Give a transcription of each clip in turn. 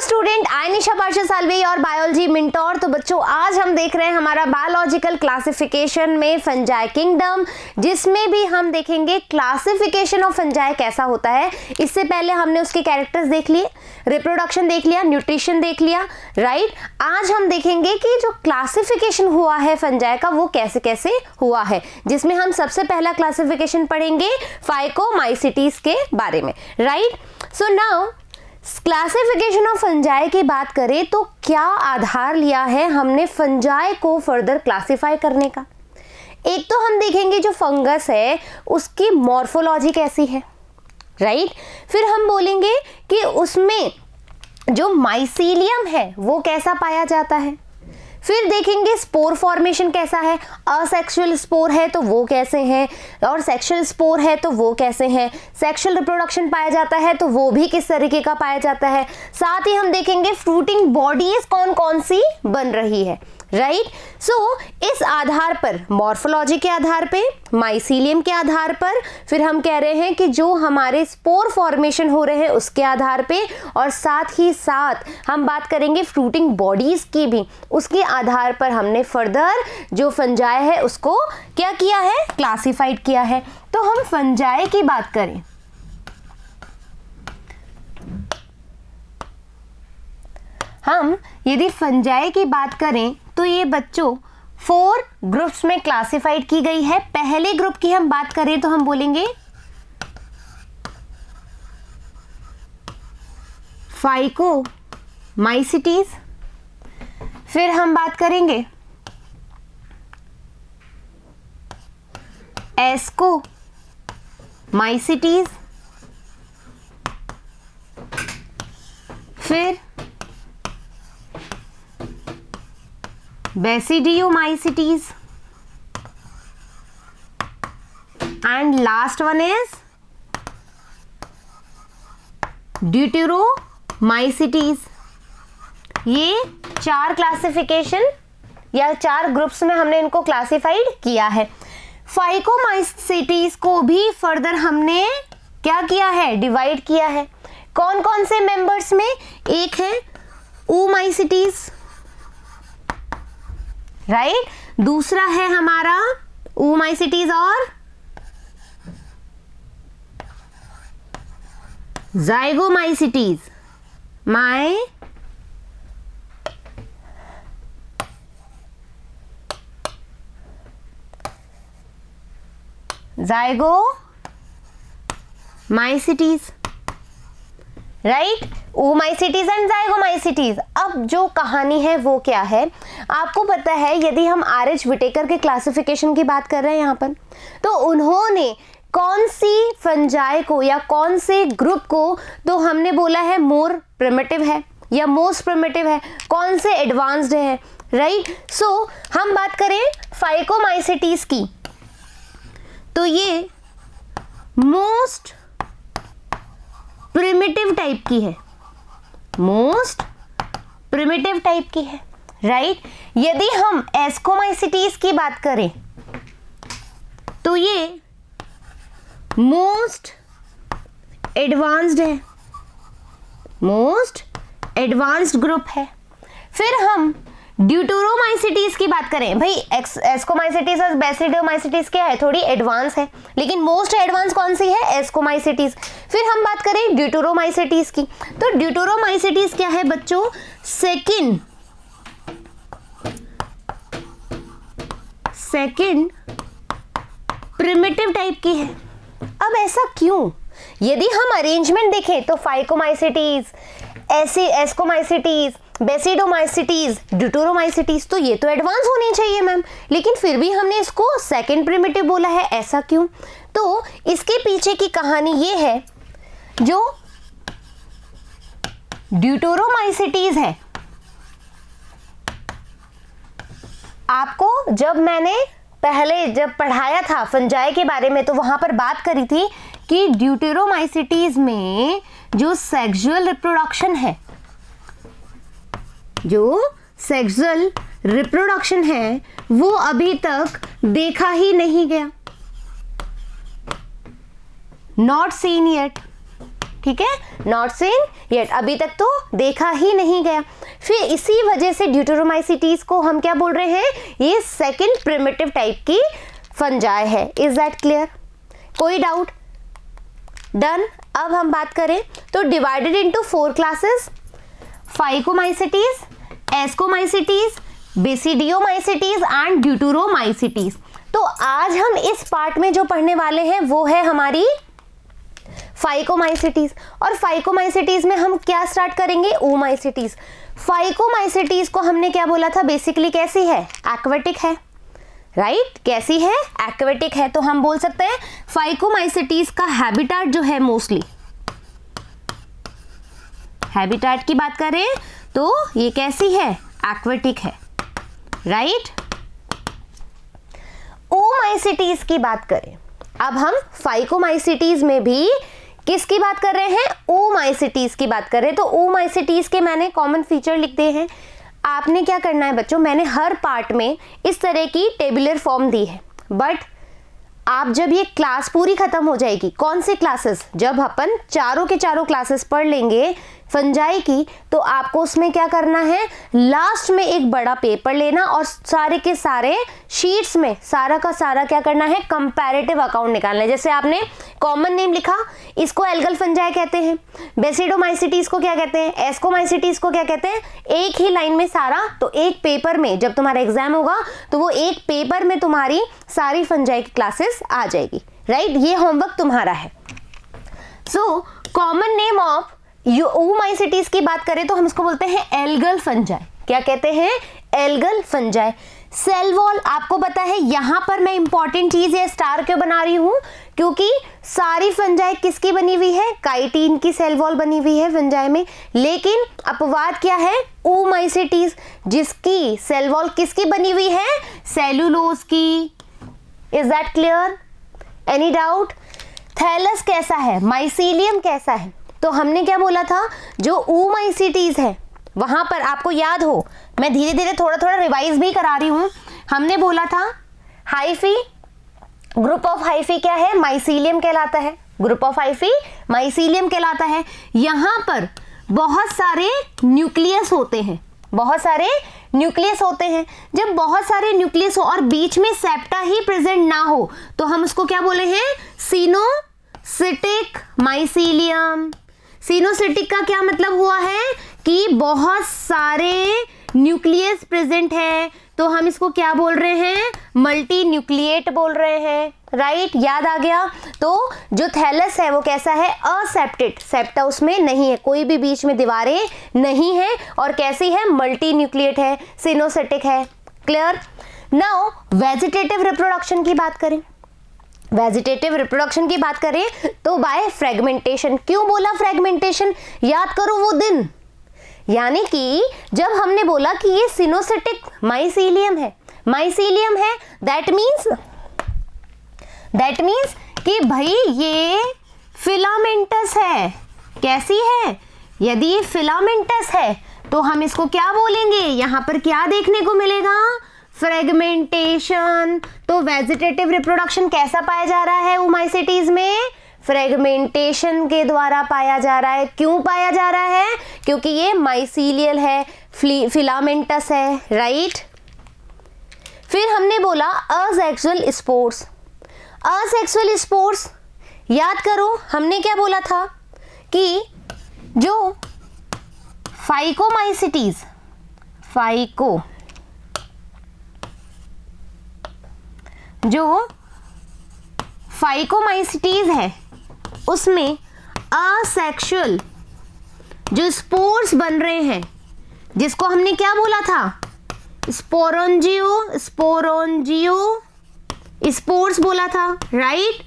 Student, आई निशा पार्षद सालवी और biology मिंटोर। तो बच्चों, आज हम देख रहे हैं हमारा बायोलॉजिकल क्लासिफिकेशन में फंजाई किंगडम, जिसमें भी हम देखेंगे क्लासिफिकेशन ऑफ फंजाई कैसा होता है। इससे पहले हमने उसके कैरेक्टर्स देख लिए, रिप्रोडक्शन देख लिया, न्यूट्रिशन देख लिया, राइट। आज हम देखेंगे कि जो क्लासिफिकेशन हुआ है फंजाई का वो कैसे कैसे हुआ है, जिसमें हम सबसे पहला क्लासिफिकेशन पढ़ेंगे फाइकोमाइसीटीज के बारे में, right. So now classification of fungi की बात करें तो क्या आधार लिया है हमने फंजाई को फर्दर क्लासिफाई करने का। एक तो हम देखेंगे जो फंगस है उसकी मॉर्फोलॉजी कैसी है, राइट। फिर हम बोलेंगे कि उसमें जो माइसीलियम है वो कैसा पाया जाता है। फिर देखेंगे स्पोर फॉर्मेशन कैसा है, असेक्सुअल स्पोर है तो वो कैसे हैं, और सेक्सुअल स्पोर है तो वो कैसे हैं, सेक्सुअल रिप्रोडक्शन पाया जाता है तो वो भी किस तरीके का पाया जाता है। साथ ही हम देखेंगे फ्रूटिंग बॉडीज कौन कौन सी बन रही है, राइट। सो इस आधार पर, मॉर्फोलॉजी के आधार पे, माइसीलियम के आधार पर, फिर हम कह रहे हैं कि जो हमारे स्पोर फॉर्मेशन हो रहे हैं उसके आधार पे, और साथ ही साथ हम बात करेंगे फ्रूटिंग बॉडीज की भी, उसके आधार पर हमने फर्दर जो फंजाई है उसको क्या किया है, क्लासिफाइड किया है। तो हम फंजाई की बात करें, हम यदि फंजाई की बात करें तो ये बच्चों 4 ग्रुप्स में क्लासिफाइड की गई है। पहले ग्रुप की हम बात करें तो हम बोलेंगे फाइकोमाइसीटीज। फिर हम बात करेंगे एस्कोमाइसीटीज। फिर बेसिडियोमाइसीटीज, एंड लास्ट वन इज ड्यूटेरोमाइसीटीज। ये 4 क्लासिफिकेशन या 4 ग्रुप्स में हमने इनको क्लासिफाइड किया है। फाइकोमाइसीटीज को भी फर्दर हमने क्या किया है, डिवाइड किया है। कौन कौन से मेंबर्स में, एक है oomacetes, राइट, दूसरा है हमारा oomacetes और zygomacetes, zygomacetes, right, oomacetes and zygomacetes। अब जो कहानी है वो क्या है, आपको पता है यदि हम RH विटेकर के क्लासिफिकेशन की बात कर रहे हैं यहाँ पर, तो उन्होंने कौन सी फंजाई को या कौन से ग्रुप को, तो हमने बोला है मोर प्रिमिटिव है या मोस्ट प्रिमिटिव है, कौन से एडवांस्ड है, राइट। सो हम बात करें फाइकोमाइसीटीज की तो ये मोस्ट प्रिमिटिव टाइप की है, मोस्ट प्रिमिटिव टाइप की है, राइट। यदि हम एस्कोमाइसीटीज की बात करें तो ये मोस्ट एडवांस्ड है, मोस्ट एडवांस्ड ग्रुप है। फिर हम ड्यूटेरोमाइसीटीज की बात करें, भाई एस्कोमाइसीटीज और बेसिडियोमाइसीटीज क्या है, थोड़ी एडवांस है, लेकिन मोस्ट एडवांस कौन सी है, एस्कोमाइसीटीज। फिर हम बात करें ड्यूटेरोमाइसीटीज की, तो ड्यूटेरोमाइसीटीज क्या है बच्चों, सेकंड प्रिमिटिव टाइप की है। अब ऐसा क्यों, यदि हम अरेंजमेंट देखें तो फाइकोमाइसीटीज, एस्कोमाइसीटीज, बेसिडोमाइसीटीज, ड्यूटेरोमाइसीटीज, तो ये तो एडवांस होनी चाहिए मैम, लेकिन फिर भी हमने इसको सेकंड प्रिमिटिव बोला है, ऐसा क्यों। तो इसके पीछे की कहानी ये है, जो ड्यूटेरोमाइसीटीज है, आपको जब मैंने पहले जब पढ़ाया था फंजाई के बारे में तो वहां पर बात करी थी कि ड्यूटेरोमाइसीटीज में जो सेक्सुअल रिप्रोडक्शन है, जो सेक्सुअल रिप्रोडक्शन है वो अभी तक देखा ही नहीं गया, नॉट सीन येट, ठीक है, नॉट सीन येट, अभी तक तो देखा ही नहीं गया। फिर इसी वजह से ड्यूटेरोमाइसीटीज को हम क्या बोल रहे हैं, ये सेकंड प्रिमिटिव टाइप की फंजाई है। Is that clear? कोई डाउट? डन। अब हम बात करें तो डिवाइडेड इनटू 4 क्लासेस, फाइकोमाइसीटीज, एस्कोमाइसीटीज, बेसिडियोमाइसीटीज एंड ड्यूटेरोमाइसीटीज। तो आज हम इस पार्ट में जो पढ़ने वाले हैं वो है हमारी फाइकोमाइसीटीज। और फाइकोमाइसीटीज में हम क्या स्टार्ट करेंगे, ओमाइसीटीज। फाइकोमाइसीटीज को हमने क्या बोला था, बेसिकली कैसी है, एक्वेटिक है, राइट? कैसी है, एक्वेटिक है। तो हम बोल सकते हैं फाइकोमाइसीटीज का हैबिटेट जो है, मोस्टली हैबिटेट की बात करें तो ये कैसी है, एक्वेटिक है, राइट? ओमाइसीटीज की बात करें, अब हम फाइकोमाइसीटीज में भी किसकी बात कर रहे हैं, ओमाइसीटीज की बात कर रहे हैं। तो ओमाइसीटीज के मैंने कॉमन फीचर लिख दिए हैं। आपने क्या करना है बच्चों, मैंने हर पार्ट में इस तरह की टेबुलर फॉर्म दी है, बट आप जब ये क्लास पूरी खत्म हो जाएगी, कौन सी क्लासेस, जब अपन चारों के चारों क्लासेस पढ़ लेंगे फंजाई की, तो आपको उसमें क्या करना है, लास्ट में एक बड़ा पेपर लेना और सारे के सारे शीट्स में सारा का सारा क्या करना है, कंपैरेटिव अकाउंट निकालना है। जैसे आपने कॉमन नेम लिखा, इसको एल्गल फंजाई कहते हैं, बेसिडोमाइसीटीज को क्या कहते हैं, एस्कोमाइसीटीज को क्या कहते हैं, एक ही लाइन में सारा। तो एक पेपर में जब तुम्हारा एग्जाम होगा तो वो एक पेपर में तुम्हारी सारी फंजाई की क्लासेस आ जाएगी, राइट? ये होमवर्क तुम्हारा है। सो कॉमन नेम ऑफ ओमाइसीटीज की बात करें तो हम इसको बोलते हैं एल्गल फंजाई। क्या कहते हैं, एल्गल फंजाई। सेल वॉल, आपको पता है यहां पर मैं इंपॉर्टेंट चीज है स्टार क्यों बना रही हूं, क्योंकि सारी फंजाई किसकी बनी हुई है, काइटिन की सेल वॉल बनी हुई है फंजाई में। लेकिन अपवाद क्या है, ओमाइसीटीज, जिसकी सेल वॉल किसकी बनी हुई है, सेलुलोज की। Is that clear? Any doubt? Thallus कैसा है, माइसीलियम कैसा है? तो हमने क्या बोला था, जो ओमाइसीटीज है वहां पर आपको याद हो, मैं धीरे धीरे थोड़ा थोड़ा रिवाइज भी करा रही हूं। हमने बोला था हाइफी, ग्रुप ऑफ हाइफी क्या है, माइसीलियम कहलाता है। ग्रुप ऑफ हाइफी माइसीलियम कहलाता है। यहां पर बहुत सारे न्यूक्लियस होते हैं, बहुत सारे न्यूक्लियस होते हैं। जब बहुत सारे न्यूक्लियस हो और बीच में सेप्टा ही प्रेजेंट ना हो तो हम उसको क्या बोले हैं, सिनोसिटिक माइसीलियम। सिनोसिटिक का क्या मतलब हुआ है कि बहुत सारे न्यूक्लियस प्रेजेंट है, तो हम इसको क्या बोल रहे हैं, मल्टी न्यूक्लिएट बोल रहे हैं, राइट? याद आ गया? तो जो थैलस है वो कैसा है, असेप्टेड, सेप्टा उसमें नहीं है, कोई भी बीच में दीवारें नहीं है, और कैसी है, मल्टी न्यूक्लिएट है, सिनोसिटिक है। क्लियर? नाउ वेजिटेटिव रिप्रोडक्शन की बात करें, वेजिटेटिव रिप्रोडक्शन की बात करें तो बाय फ्रेगमेंटेशन। क्यों बोला फ्रेगमेंटेशन, याद करो वो दिन, यानी कि जब हमने बोला कि ये सिनोसिटिक माइसीलियम है, माइसीलियम है, दैट मीन्स कि भाई ये फिलामेंटस है। कैसी है, यदि ये फिलामेंटस है तो हम इसको क्या बोलेंगे, यहां पर क्या देखने को मिलेगा, फ्रेगमेंटेशन। तो वेजिटेटिव रिप्रोडक्शन कैसा पाया जा रहा है ओमाइसीटीज में, फ्रेगमेंटेशन के द्वारा पाया जा रहा है। क्यों पाया जा रहा है, क्योंकि ये माइसीलियल है, फिलामेंटस है, राइट? फिर हमने बोला असेक्सुअल स्पोर्स। असेक्सुअल स्पोर्स याद करो, हमने क्या बोला था कि जो फाइकोमाइसीटीज, जो फाइकोमाइसीटीज है उसमें असेक्सुअल जो स्पोर्स बन रहे हैं, जिसको हमने क्या बोला था, स्पोरोंजियो स्पोर्स बोला था, राइट?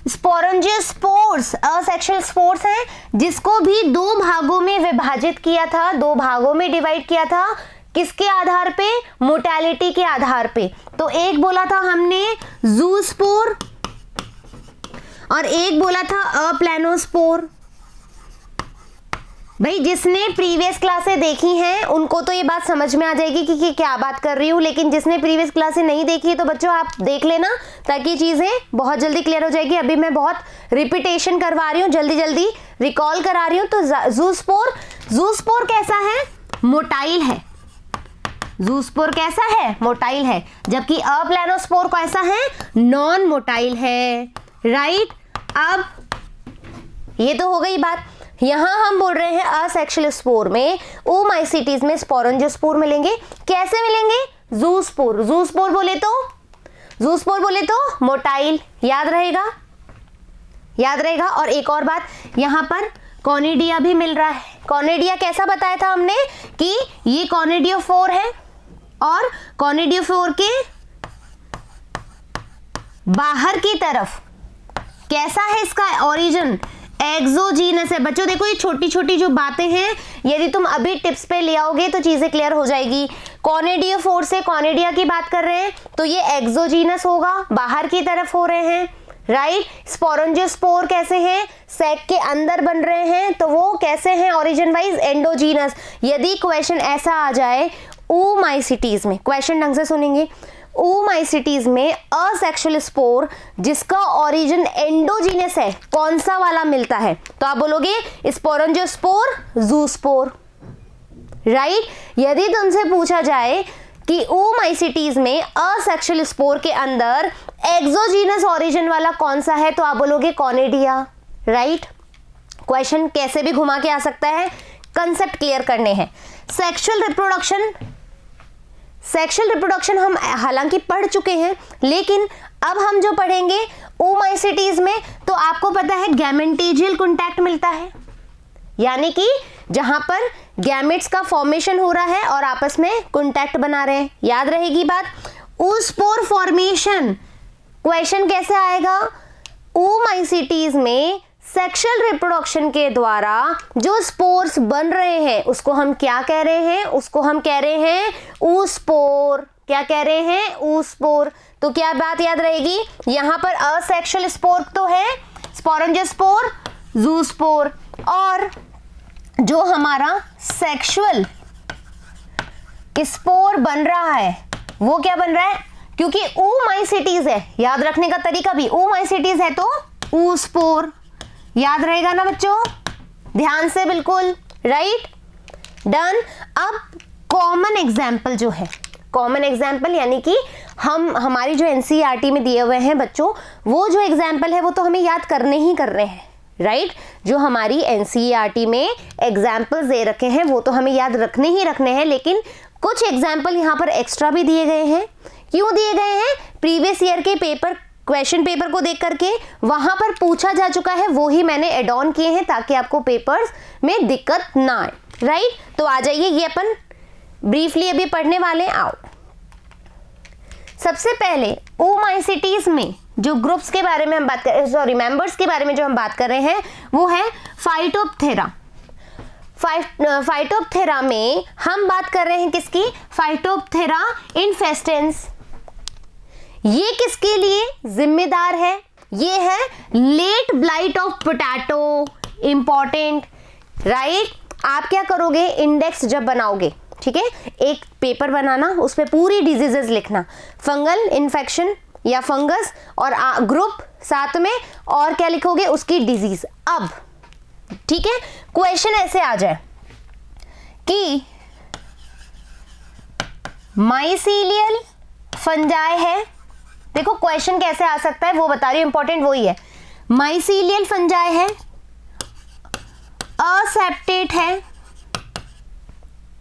स्पोरोंजियो स्पोर्स असेक्सुअल स्पोर्स हैं, जिसको भी दो भागों में विभाजित किया था, दो भागों में डिवाइड किया था। किसके आधार पे, मोटेलिटी के आधार पे। तो एक बोला था हमने जूस्पोर और एक बोला था अप्लेनोस्पोर। भाई जिसने प्रीवियस क्लासें देखी हैं उनको तो ये बात समझ में आ जाएगी कि क्या बात कर रही हूँ, लेकिन जिसने प्रीवियस क्लासें नहीं देखी है तो बच्चों आप देख लेना ताकि चीज़ें बहुत जल्दी क्लियर हो जाएगी। अभी मैं बहुत रिपीटेशन करवा रही हूँ, जल्दी जल्दी रिकॉल करा रही हूँ। तो ज़ूस्पोर कैसा है? मोटाइल है। ज़ूस्पोर कैसा है? मोटाइल है, जबकि अप्लैनोस्पोर कैसा है? नॉन मोटाइल है, राइट। अब ये तो हो गई बात। यहां हम बोल रहे हैं असेक्सुअल स्पोर में ओमाइसीटीज में स्पोरंजियोस्पोर मिलेंगे। कैसे मिलेंगे? ज़ूस्पोर बोले तो मोटाइल, याद रहेगा। और एक और बात, यहां पर कॉनिडिया भी मिल रहा है। कॉनिडिया कैसा बताया था हमने कि ये कॉनिडियोफोर है और कॉनिडियोफोर के बाहर की तरफ कैसा है इसका ओरिजिन? एक्सोजीनस है। बच्चों देखो ये छोटी छोटी जो बातें हैं यदि तुम अभी टिप्स पे ले आओगे तो चीजें क्लियर हो जाएगी। कॉनिडियोफोर से कॉनिडिया की बात कर रहे हैं तो ये एक्सोजीनस होगा, बाहर की तरफ हो रहे हैं, राइट। स्पोरंजियोस्पोर कैसे हैं? सैक के अंदर बन रहे हैं, तो वो कैसे हैं ओरिजिन वाइज? एंडोजीनस। यदि क्वेश्चन ऐसा आ जाए ओमाइसीटीज में, क्वेश्चन ढंग से सुनेंगे, ओमाइसीटीज में असेक्सुअल स्पोर जिसका ओरिजिन एंडोजीनस है कौन सा वाला मिलता है? तो आप बोलोगे स्पोरंजियोस्पोर, ज़ूस्पोर, राइट। यदि तुमसे पूछा जाए कि ओमाइसीटीज में असेक्सुअल स्पोर के अंदर एक्सोजीनस ओरिजिन वाला कौन सा है तो आप बोलोगे कॉनिडिया, राइट। क्वेश्चन कैसे भी घुमा के आ सकता है, कंसेप्ट क्लियर करने हैं। सेक्सुअल रिप्रोडक्शन हम हालांकि पढ़ चुके हैं, लेकिन अब हम जो पढ़ेंगे ओमाइसीटीज में तो आपको पता है गैमेटेजियल कॉन्टैक्ट मिलता है, यानी कि जहां पर गैमेट्स का फॉर्मेशन हो रहा है और आपस में कॉन्टैक्ट बना रहे हैं। याद रहेगी बात। oospore फॉर्मेशन, क्वेश्चन कैसे आएगा? ओमाइसीटीज में सेक्सुअल रिप्रोडक्शन के द्वारा जो स्पोर्स बन रहे हैं उसको हम क्या कह रहे हैं? उसको हम कह रहे हैं oospore। क्या कह रहे हैं? oospore। तो क्या बात याद रहेगी? यहां पर असेक्सुअल स्पोर तो है स्पोरंजियोस्पोर, ज़ूस्पोर, और जो हमारा सेक्सुअल स्पोर बन रहा है वो क्या बन रहा है? क्योंकि ओमाइसीटीज है, याद रखने का तरीका भी ओमाइसीटीज है तो oospore। याद रहेगा ना बच्चों? ध्यान से बिल्कुल, राइट, डन। अब कॉमन एग्जाम्पल जो है, कॉमन एग्जाम्पल यानी कि हमारी जो एनसीईआरटी में दिए हुए हैं बच्चों, वो जो एग्जाम्पल है वो तो हमें याद करने हैं, राइट। जो हमारी एनसीईआरटी में एग्जाम्पल्स दे रखे हैं वो तो हमें याद रखने हैं, लेकिन कुछ एग्जाम्पल यहाँ पर एक्स्ट्रा भी दिए गए हैं। क्यों दिए गए हैं? प्रीवियस ईयर के क्वेश्चन पेपर को देख करके वहां पर पूछा जा चुका है, वो ही मैंने एड ऑन किए हैं ताकि आपको पेपर्स में दिक्कत ना आए, राइट। तो आ जाइए, ये अपन ब्रीफली अभी पढ़ने वाले हैं। आओ, सबसे पहले ओमाइसीटीज में जो ग्रुप्स के बारे में हम बात कर मेंबर्स के बारे में जो हम बात कर रहे हैं वो है फाइटोप्थेरा। फाइटोप्थेरा में हम बात कर रहे हैं किसकी? Phytophthora infestans. ये किसके लिए जिम्मेदार है? ये है late blight of potato, important, right. आप क्या करोगे? इंडेक्स जब बनाओगे, ठीक है, एक पेपर बनाना, उस पर पूरी डिजीजेस लिखना, फंगल इन्फेक्शन या फंगस और ग्रुप साथ में, और क्या लिखोगे? उसकी डिजीज। अब ठीक है, क्वेश्चन ऐसे आ जाए कि माइसीलियल फंजाई है, देखो क्वेश्चन कैसे आ सकता है वो बता रही हूं, इंपॉर्टेंट वही है। माइसीलियल फंजाई है, असेप्टेट है,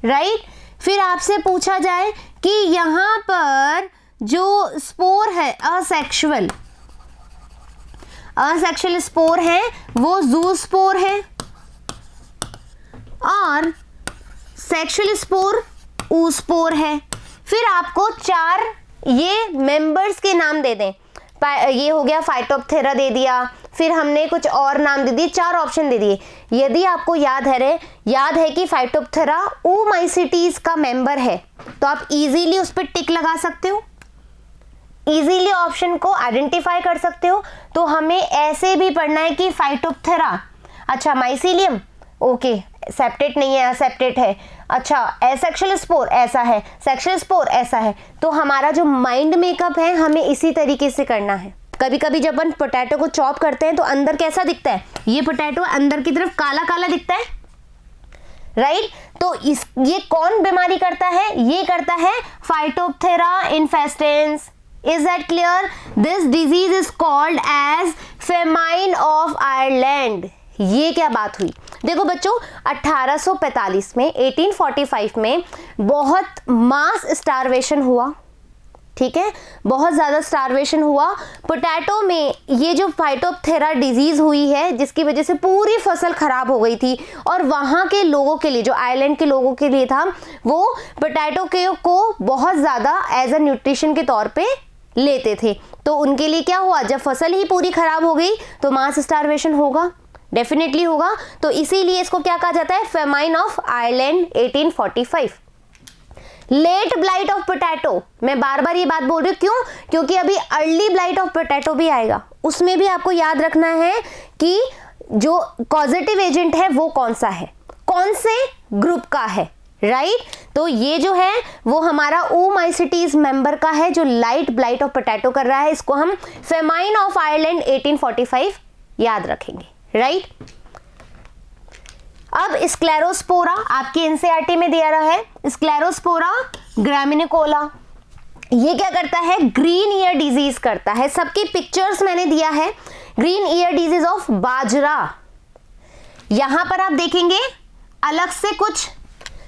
राइट। फिर आपसे पूछा जाए कि यहां पर जो स्पोर है असेक्सुअल स्पोर है वो ज़ूस्पोर है, और सेक्सुअल स्पोर oospore है। फिर आपको 4 ये मेंबर्स के नाम दे दें। ये हो गया फाइटोप्थेरा दे दिया, फिर हमने कुछ और नाम दे दिए, 4 ऑप्शन दे दिए। यदि आपको याद है कि फाइटोप्थेरा ओमाइसीटीज का मेंबर है तो आप इजीली उस पर टिक लगा सकते हो, इजीली ऑप्शन को आइडेंटिफाई कर सकते हो। तो हमें ऐसे भी पढ़ना है कि फाइटोप्थेरा, अच्छा माइसीलियम, ओके, सेप्टेट नहीं है, असेप्टेट है। अच्छा, एसेक्सुअल स्पोर ऐसा है, सेक्सुअल स्पोर ऐसा है। तो हमारा जो माइंड मेकअप है हमें इसी तरीके से करना है। कभी कभी जब अपन पोटैटो को चॉप करते हैं तो अंदर कैसा दिखता है, ये पोटैटो अंदर की तरफ काला काला दिखता है, राइट? तो ये कौन बीमारी करता है? ये करता है Phytophthora infestans. Is that clear? This disease is called as famine of Ireland. ये क्या बात हुई? देखो बच्चों, 1845 में 1845 में बहुत मास स्टारवेशन हुआ, ठीक है, बहुत ज़्यादा स्टारवेशन हुआ। पोटैटो में ये जो फाइटोप्थेरा डिजीज हुई है जिसकी वजह से पूरी फसल खराब हो गई थी, और वहाँ के लोगों के लिए, जो आयरलैंड के लोगों के लिए था, वो पोटैटो को बहुत ज़्यादा एज अ न्यूट्रिशन के तौर पे लेते थे। तो उनके लिए क्या हुआ, जब फसल ही पूरी खराब हो गई तो मास स्टारवेशन होगा, डेफिनेटली होगा। तो इसीलिए इसको क्या कहा जाता है, famine of Ireland 1845। Late blight of potato, मैं बार बार ये बात बोल रही हूँ, क्यों? क्योंकि अभी अर्ली ब्लाइट ऑफ पोटैटो भी आएगा, उसमें भी आपको याद रखना है कि जो कॉजेटिव एजेंट है वो कौन सा है, कौन से ग्रुप का है, राइट? तो ये जो है वो हमारा ओमाइसिटीज मेंबर का है जो लाइट ब्लाइट ऑफ पोटैटो कर रहा है। इसको हम फेमाइन ऑफ आयरलैंड 1845 याद रखेंगे, राइट? अब स्क्लेरोस्पोरा आपके एनसीईआरटी में दिया रहा है, स्क्लेरोस्पोरा ग्रामिनिकोला। ये क्या करता है, ग्रीन ईयर डिजीज करता है। सबकी पिक्चर्स मैंने दिया है। ग्रीन ईयर डिजीज ऑफ बाजरा, यहां पर आप देखेंगे अलग से कुछ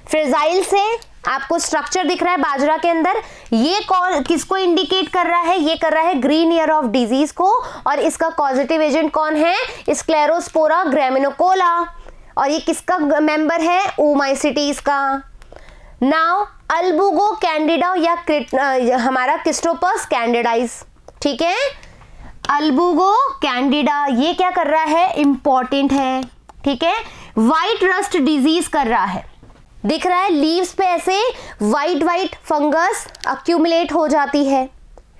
फ्रेजाइल से आपको स्ट्रक्चर दिख रहा है बाजरा के अंदर। ये कौन, किसको इंडिकेट कर रहा है? ये कर रहा है ग्रीन ईयर ऑफ डिजीज को, और इसका कॉजेटिव एजेंट कौन है, स्क्लेरोस्पोरा ग्रामिनिकोला। और ये किसका मेंबर है, ओमाइसिटीज का। नाउ अल्बुगो कैंडिडा या हमारा क्रिस्टोपस कैंडिडाइज, ठीक है, अल्बुगो कैंडिडा ये क्या कर रहा है, इंपॉर्टेंट है, ठीक है। व्हाइट रस्ट डिजीज कर रहा है, दिख रहा है लीव्स पे ऐसे व्हाइट व्हाइट फंगस अक्यूमुलेट हो जाती है,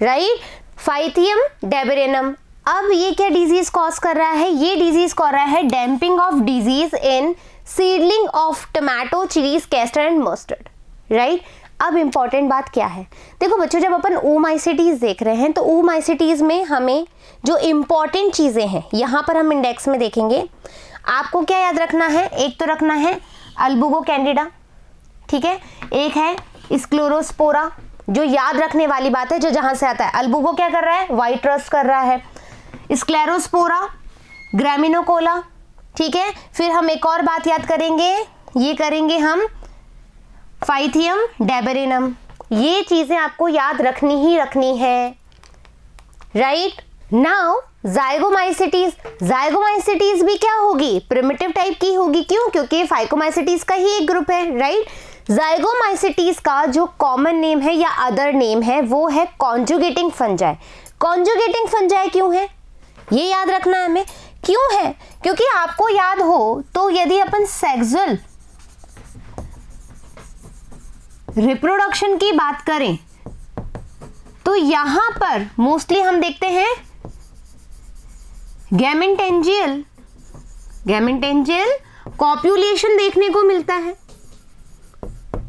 राइट। फाइथियम डेबरेनम, अब ये क्या डिजीज कॉज कर रहा है, ये डिजीज कर रहा है damping off disease in seedling of tomato, chillies, castor and mustard, right. अब इंपॉर्टेंट बात क्या है, देखो बच्चों जब अपन ओमाइसिटीज देख रहे हैं तो ओमाइसिटीज में हमें जो इंपॉर्टेंट चीजें हैं यहाँ पर हम इंडेक्स में देखेंगे। आपको क्या याद रखना है, एक तो रखना है अल्बुगो कैंडिडा, ठीक है, एक है स्क्लेरोस्पोरा, जो याद रखने वाली बात है, जो जहां से आता है। अल्बुगो क्या कर रहा है, व्हाइट रस्ट कर रहा है। स्क्लेरोस्पोरा ग्रामिनिकोला, ठीक है। फिर हम एक और बात याद करेंगे, ये करेंगे हम फाइथियम डेबरेनम। ये चीजें आपको याद रखनी ही रखनी है, राइट। नाउ जाइगोमाइसिटीज, जाइगोमाइसिटीज भी क्या होगी, प्रिमिटिव टाइप की होगी, क्यों, क्योंकि फाइकोमाइसिटीज का ही एक ग्रुप है, राइट। जाइगोमाइसिटीज का जो कॉमन नेम है या अदर नेम है वो है कॉन्जुगेटिंग फंजाई। कॉन्जुगेटिंग फंजाई क्यों है, ये याद रखना है हमें, क्यों है, क्योंकि आपको याद हो तो यदि अपन सेक्सुअल रिप्रोडक्शन की बात करें तो यहां पर मोस्टली हम देखते हैं गैमेटेंजियल कॉप्यूलेशन देखने को मिलता है।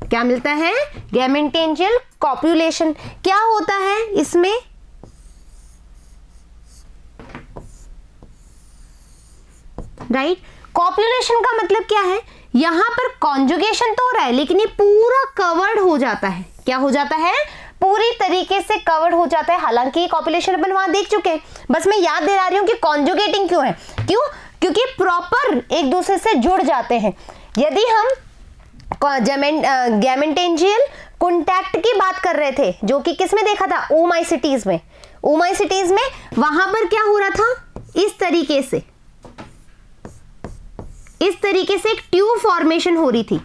क्या मिलता है, गैमेटेंजियल कॉप्यूलेशन। क्या होता है इसमें, राइट। कॉप्यूलेशन का मतलब क्या है, यहां पर कॉन्जुगेशन तो हो रहा है लेकिन ये पूरा कवर्ड हो जाता है। क्या हो जाता है, पूरी तरीके से कवर्ड हो जाता है। हालांकि कॉप्यूलेशन अपन वहां देख चुके हैं, बस मैं याद दिला रही हूं कि कॉन्जुगेटिंग क्यों है, क्यों, क्योंकि प्रॉपर एक दूसरे से जुड़ जाते हैं। यदि हम गैमेटेंजियल कॉन्टैक्ट की बात कर रहे थे, जो कि किस में देखा था, ओमाइसिटीज में। ओमाइसिटीज में वहां पर क्या हो रहा था, इस तरीके से एक ट्यूब फॉर्मेशन हो रही थी,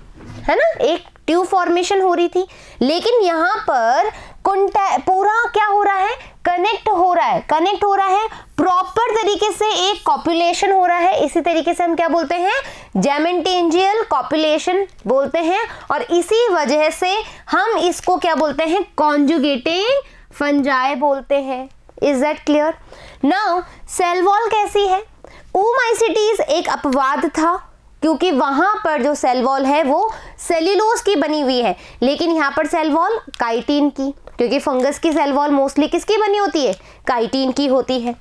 है ना, एक ट्यूब फॉर्मेशन हो रही थी। लेकिन यहाँ पर पूरा क्या हो रहा है, कनेक्ट हो रहा है प्रॉपर तरीके से, एक कॉपुलेशन हो रहा है। इसी तरीके से हम क्या बोलते हैं, गैमेटेंजियल कॉपुलेशन बोलते हैं, और इसी वजह से हम इसको क्या बोलते हैं, कॉन्जुगेटिंग फंजाई बोलते हैं। Is that clear. Now cell wall कैसी है, ओमाइसिटीज एक अपवाद था, क्योंकि वहां पर जो सेल वॉल है वो सेल्यूलोज की बनी हुई है, लेकिन यहाँ पर सेल वॉल काइटिन की, क्योंकि फंगस की सेल वॉल मोस्टली किसकी बनी होती है, काइटिन की होती है।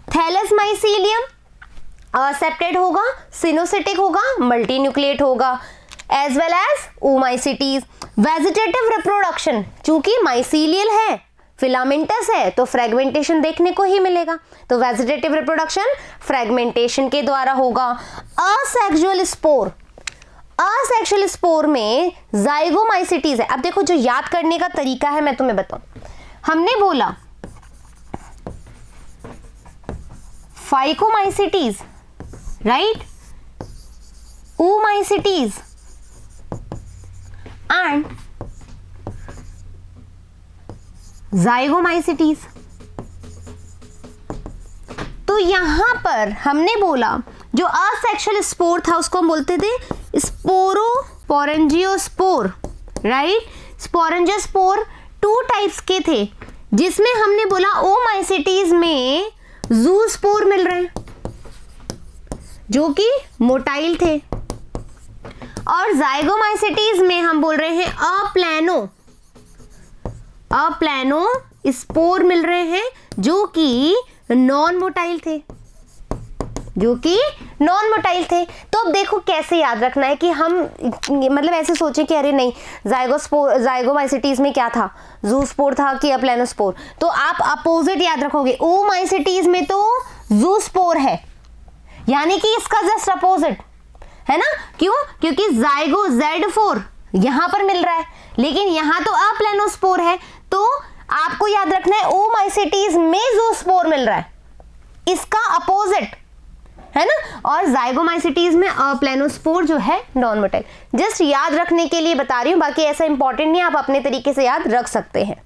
थैलस माइसीलियम असेप्टेड होगा, सिनोसिटिक होगा, मल्टीन्यूक्लिएट होगा, as well as oomycetes. Vegetative reproduction, चूंकि माइसीलियल है, फिलामेंटस है, तो फ्रेगमेंटेशन देखने को ही मिलेगा, तो वेजिटेटिव रिप्रोडक्शन फ्रेगमेंटेशन के द्वारा होगा। असेक्सुअल स्पोर, असेक्सुअल स्पोर में जाइगोमाइसिटीज है। अब देखो, जो याद करने का तरीका है मैं तुम्हें बताऊं, हमने बोला phycomycetes, right, oomaicities and zygomaicities। तो यहां पर हमने बोला जो असेक्सुअल स्पोर था उसको हम बोलते थे स्पोरोपोरेंजियोस्पोर, राइट। स्पोरेंजियोस्पोर 2 टाइप्स के थे, जिसमें हमने बोला ओमाइसिटीज में जूस्पोर मिल रहे हैं जो कि मोटाइल थे, और जाइगोमाइसिटीज में हम बोल रहे हैं अप्लैनो स्पोर मिल रहे हैं जो कि नॉन मोटाइल थे, तो अब देखो कैसे याद रखना है कि हम मतलब ऐसे सोचें कि अरे नहीं, जाइगोमाइसिटीज में क्या था, जूस्पोर था कि अप्लैनोस्पोर, तो आप अपोजिट याद रखोगे। ओमाइसिटीज में तो जूस्पोर है, यानी कि इसका जस्ट अपोजिट है ना। क्यों? क्योंकि जाइगो Z4 यहां पर मिल रहा है, लेकिन यहां तो अप्लैनोस्पोर है, तो आपको याद रखना है ओमाइसिटीज में जूस्पोर मिल रहा है, इसका अपोजिट है ना, और जाइगोमाइसिटीज में अप्लैनोस्पोर जो है नॉन मोटाइल। जस्ट याद रखने के लिए बता रही हूं, बाकी ऐसा इंपॉर्टेंट नहीं, आप अपने तरीके से याद रख सकते हैं।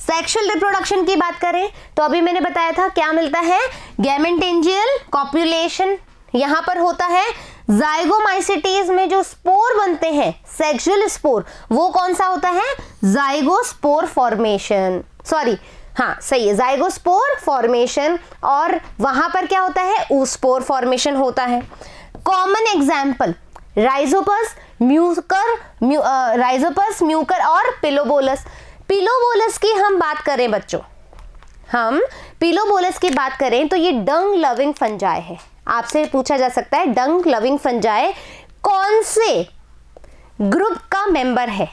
सेक्सुअल रिप्रोडक्शन की बात करें तो अभी मैंने बताया था क्या मिलता है, गैमेटेंजियल कॉपुलेशन यहां पर होता है। जाइगोमाइसिटीज में जो स्पोर बनते हैं सेक्सुअल स्पोर, वो कौन सा होता है, जाइगोस्पोर फॉर्मेशन, सॉरी हाँ सही है, जाइगोस्पोर फॉर्मेशन, और वहां पर क्या होता है, oospore फॉर्मेशन होता है। कॉमन एग्जाम्पल राइजोपस, म्यूकर और पिलोबोलस। पिलोबोलस की हम बात करें बच्चों, हम पिलोबोलस की बात करें तो ये डंग लविंग फंजाई है। आपसे पूछा जा सकता है डंग लविंग फंजाई कौन से ग्रुप का मेंबर है,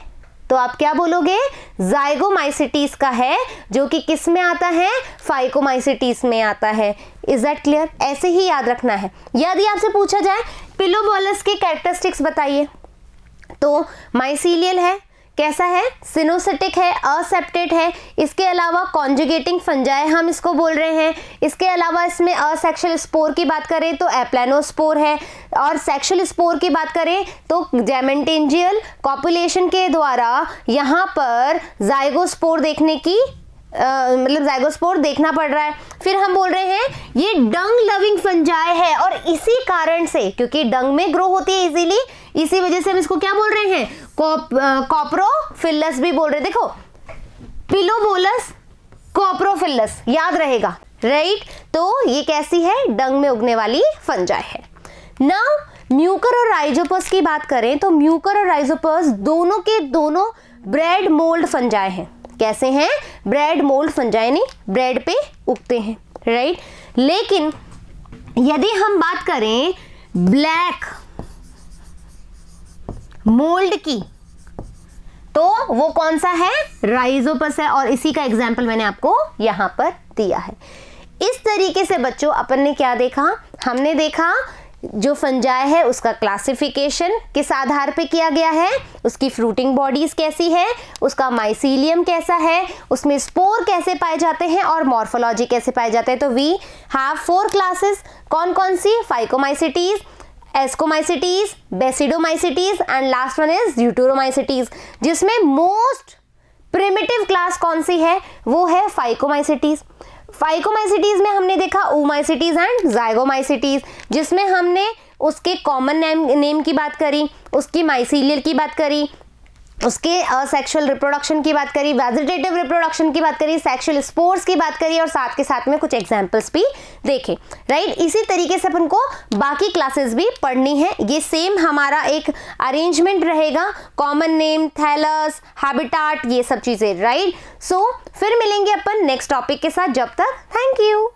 तो आप क्या बोलोगे, जाइगोमाइसिटीज का है, जो कि किस में आता है, फाइकोमाइसिटीज में आता है। Is that clear? ऐसे ही याद रखना है। यदि आपसे पूछा जाए पिलोबोलस के कैरेक्टरिस्टिक्स बताइए, तो माइसीलियल है, कैसा है, सिनोसिटिक है, असेप्टेड है, इसके अलावा कॉन्जुगेटिंग फंजाई हम इसको बोल रहे हैं, इसके अलावा इसमें असेक्सुअल स्पोर की बात करें तो एप्लैनोस्पोर है, और सेक्सुअल स्पोर की बात करें तो गैमेटेंजियल कॉपुलेशन के द्वारा यहाँ पर जाइगोस्पोर देखने की मतलब जाइगोस्पोर देखना पड़ रहा है। फिर हम बोल रहे हैं ये डंग लविंग फंजाई है, और इसी कारण से, क्योंकि डंग में ग्रो होती है इजीली, इसी वजह से हम इसको क्या बोल रहे हैं, कॉप्रोफिलस भी बोल रहे हैं। देखो पिलोबोलस कॉप्रोफिलस याद रहेगा, राइट। तो ये कैसी है, डंग में उगने वाली फंजाई है। नाउ म्यूकर और राइजोपस की बात करें तो म्यूकर और राइजोपस दोनों के दोनों ब्रेड मोल्ड फंजाई हैं। कैसे हैं, ब्रेड मोल्ड फंजाई, नहीं ब्रेड पे उगते हैं, राइट। लेकिन यदि हम बात करें ब्लैक मोल्ड की, तो वो कौन सा है, राइजोपस है, और इसी का एग्जाम्पल मैंने आपको यहां पर दिया है। इस तरीके से बच्चों अपन ने क्या देखा, हमने देखा जो फंजाई है उसका क्लासिफिकेशन किस आधार पे किया गया है, उसकी फ्रूटिंग बॉडीज कैसी है, उसका माइसीलियम कैसा है, उसमें स्पोर कैसे पाए जाते हैं, और मॉर्फोलॉजी कैसे पाए जाते हैं। तो वी हैव 4 क्लासेस, कौन कौन सी, phycomycetes, ascomycetes, basidiomycetes and last one is deuteromycetes, जिसमें मोस्ट प्रिमिटिव क्लास कौन सी है, वो है फाइकोमाइसिटीज। फाइकोमाइसिटीज में हमने देखा oomaicities एंड जाइगोमाइसिटीज, जिसमें हमने उसके कॉमन नेम की बात करी, उसकी माइसीलियल की बात करी, उसके सेक्सुअल रिप्रोडक्शन की बात करी, वेजिटेटिव रिप्रोडक्शन की बात करी, सेक्सुअल स्पोर्स की बात करी और साथ के साथ में कुछ एग्जांपल्स भी देखे, राइट। इसी तरीके से अपन को बाकी क्लासेस भी पढ़नी है। ये सेम हमारा एक अरेंजमेंट रहेगा, कॉमन नेम, थैलस, हैबिटाट, ये सब चीजें, राइट। सो फिर मिलेंगे अपन नेक्स्ट टॉपिक के साथ, जब तक थैंक यू।